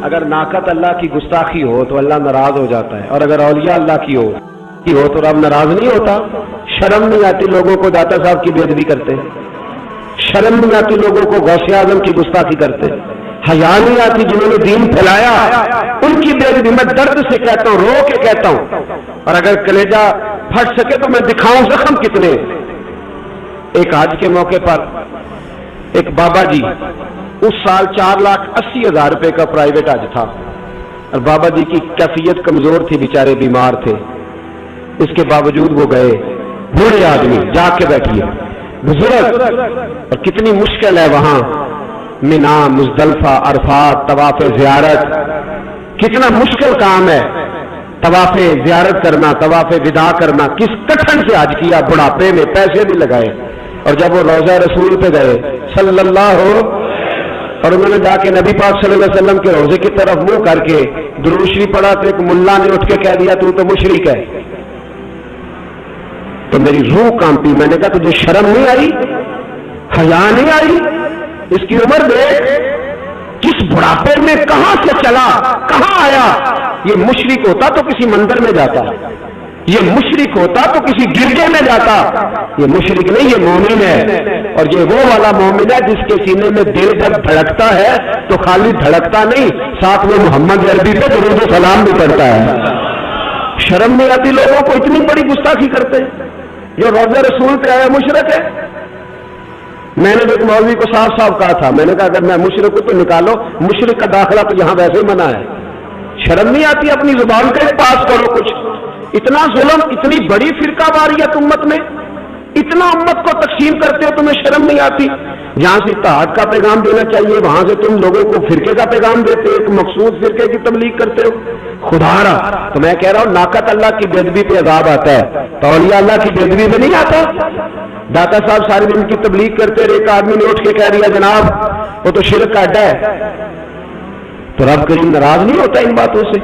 اگر ناقت اللہ کی گستاخی ہو تو اللہ ناراض ہو جاتا ہے، اور اگر اولیاء اللہ کی ہو تو رب ناراض نہیں ہوتا۔ شرم نہیں آتی لوگوں کو داتا صاحب کی بے ادبی کرتے، شرم نہیں آتی لوگوں کو غوث اعظم کی گستاخی کرتے، حیا نہیں آتی جنہوں نے دین پھیلایا ان کی بے ادبی۔ میں درد سے کہتا ہوں، رو کے کہتا ہوں، اور اگر کلیجہ پھٹ سکے تو میں دکھاؤں زخم کتنے۔ ایک حج کے موقع پر ایک بابا جی، اس سال 4,80,000 روپے کا پرائیویٹ حج تھا، اور بابا جی کی کیفیت کمزور تھی، بیچارے بیمار تھے، اس کے باوجود وہ گئے۔ بوڑھے آدمی، جا کے بیٹھیے بزرگ، اور کتنی مشکل ہے وہاں مینا، مزدلفہ، عرفات، طواف زیارت، کتنا مشکل کام ہے طواف زیارت کرنا، طواف وداع کرنا۔ کس کٹھن سے حج کیا، بڑھاپے میں پیسے بھی لگائے، اور جب وہ روضہ رسول پہ گئے صلی اللہ، اور انہوں نے جا کے نبی پاک صلی اللہ علیہ وسلم کے روضے کی طرف منہ کر کے درود شریف پڑھا تو ایک ملا نے اٹھ کے کہہ دیا تو مشرک ہے۔ تو میری روح کانپی، میں نے کہا تجھے شرم نہیں آئی، حیا نہیں آئی؟ اس کی عمر دیکھ، کس بڑھاپے میں کہاں سے چلا، کہاں آیا۔ یہ مشرک ہوتا تو کسی مندر میں جاتا، یہ مشرک ہوتا تو کسی گرجے میں جاتا، یہ مشرک نہیں، یہ مومن ہے، اور یہ وہ والا مومن ہے جس کے سینے میں دل جب دھڑکتا ہے تو خالی دھڑکتا نہیں، ساتھ میں محمد عربی پہ درود و سلام بھی پڑھتا ہے۔ شرم نہیں آتی لوگوں کو، اتنی بڑی گستاخی کرتے ہیں۔ جو روضہ رسول پہ آیا مشرک ہے۔ میں نے ایک مولوی کو صاف صاف کہا تھا، میں نے کہا اگر میں مشرک ہوں تو نکالو، مشرک کا داخلہ تو یہاں ویسے ہی منع ہے۔ شرم نہیں آتی؟ اپنی زبان کا پاس کرو کچھ۔ اتنا ظلم، اتنی بڑی فرقہ واریت امت میں، اتنا امت کو تقسیم کرتے ہو، تمہیں شرم نہیں آتی؟ جہاں سے اتحاد کا پیغام دینا چاہیے وہاں سے تم لوگوں کو فرقے کا پیغام دیتے ہو، ایک مخصوص فرقے کی تبلیغ کرتے ہو۔ خدا رہا تو میں کہہ رہا ہوں، ناقت اللہ کی بے ادبی پہ عذاب آتا ہے تو اولیاء اللہ کی بے ادبی پہ نہیں آتا۔ داتا صاحب سارے دن کی تبلیغ کرتے رہے، ایک آدمی نے اٹھ کے کہہ دیا جناب وہ تو شرک کا اڈا ہے، تو رب کریم ناراض نہیں ہوتا ان باتوں سے؟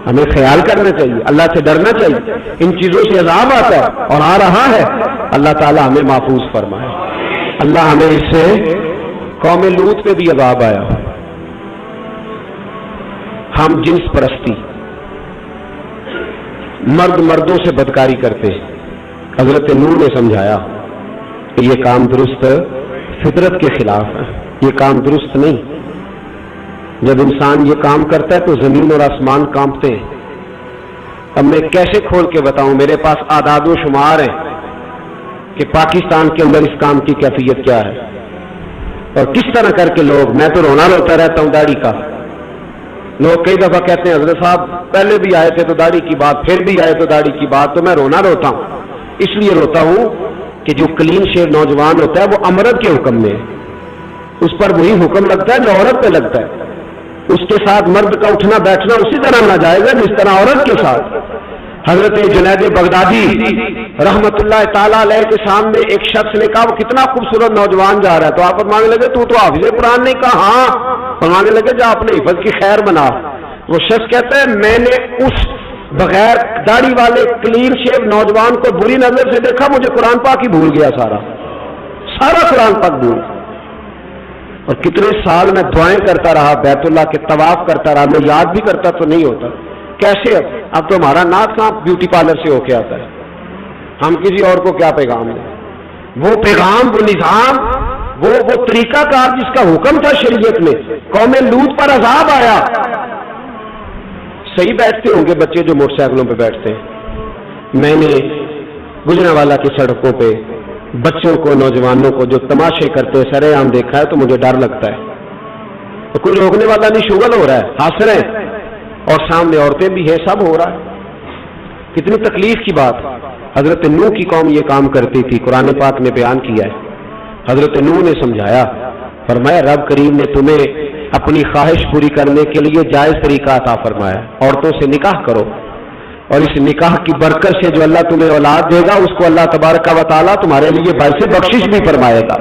ہمیں خیال کرنا چاہیے، اللہ سے ڈرنا چاہیے، ان چیزوں سے عذاب آتا ہے اور آ رہا ہے۔ اللہ تعالی ہمیں محفوظ فرمائے۔ اللہ ہمیں اس سے، قوم لوط پہ بھی عذاب آیا، ہم جنس پرستی، مرد مردوں سے بدکاری کرتے۔ حضرت نوح نے سمجھایا کہ یہ کام درست فطرت کے خلاف ہے، یہ کام درست نہیں۔ جب انسان یہ کام کرتا ہے تو زمین اور آسمان کانپتے ہیں۔ اب میں کیسے کھول کے بتاؤں، میرے پاس اعداد و شمار ہیں کہ پاکستان کے اندر اس کام کی کیفیت کیا ہے اور کس طرح کر کے لوگ، میں تو رونا روتا رہتا ہوں داڑھی کا۔ لوگ کئی دفعہ کہتے ہیں حضرت صاحب پہلے بھی آئے تھے تو داڑھی کی بات، پھر بھی آئے تو داڑھی کی بات، تو میں رونا روتا ہوں۔ اس لیے روتا ہوں کہ جو کلین شیو نوجوان ہوتا ہے وہ امرت کے حکم میں ہے، اس پر وہی حکم لگتا ہے جو عورت پہ لگتا ہے۔ اس کے ساتھ مرد کا اٹھنا بیٹھنا اسی طرح ناجائز ہے جس طرح عورت کے ساتھ۔ حضرت جنید بغدادی رحمت اللہ تعالیٰ علیہ کے سامنے ایک شخص نے کہا وہ کتنا خوبصورت نوجوان جا رہا ہے، تو آپ فرمانے لگے تو حافظ قرآن نہیں کہا؟ ہاں۔ فرمانے لگے جا اپنے حفظ کی خیر بنا۔ وہ شخص کہتا ہے میں نے اس بغیر داڑھی والے کلین شیو نوجوان کو بری نظر سے دیکھا، مجھے قرآن پاک ہی بھول گیا، سارا قرآن پاک بھول گیا۔ اور کتنے سال میں دعائیں کرتا رہا، بیت اللہ کے طواف کرتا رہا، میں یاد بھی کرتا تو نہیں ہوتا۔ کیسے اب تو ہمارا ناک کہاں بیوٹی پارلر سے ہو کے آتا ہے، ہم کسی اور کو کیا پیغام دیں؟ وہ پیغام، وہ نظام، وہ طریقہ کار جس کا حکم تھا شریعت میں، قوم لوط پر عذاب آیا۔ صحیح بیٹھتے ہوں گے بچے جو موٹر سائیکلوں پہ بیٹھتے ہیں، میں نے گجرانوالہ کی سڑکوں پہ بچوں کو، نوجوانوں کو جو تماشے کرتے سرے عام دیکھا ہے تو مجھے ڈر لگتا ہے۔ تو کوئی روکنے والا نہیں، شغل ہو رہا ہے، ہنس رہے ہیں، اور سامنے عورتیں بھی ہیں، سب ہو رہا ہے۔ کتنی تکلیف کی بات۔ حضرت نوح کی قوم یہ کام کرتی تھی، قرآن پاک نے بیان کیا ہے۔ حضرت نوح نے سمجھایا، فرمایا رب کریم نے تمہیں اپنی خواہش پوری کرنے کے لیے جائز طریقہ عطا فرمایا، عورتوں سے نکاح کرو، اور اس نکاح کی برکت سے جو اللہ تمہیں اولاد دے گا اس کو اللہ تبارک و تعالیٰ تمہارے لیے باعث بخشش بھی فرمائے گا۔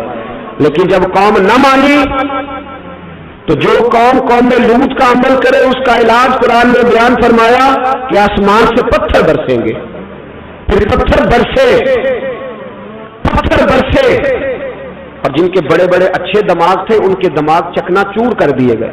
لیکن جب قوم نہ مانی تو جو قوم میں لوط کا عمل کرے اس کا علاج قرآن نے بیان فرمایا کہ آسمان سے پتھر برسیں گے، پھر پتھر برسے، اور جن کے بڑے بڑے اچھے دماغ تھے ان کے دماغ چکنا چور کر دیے گئے،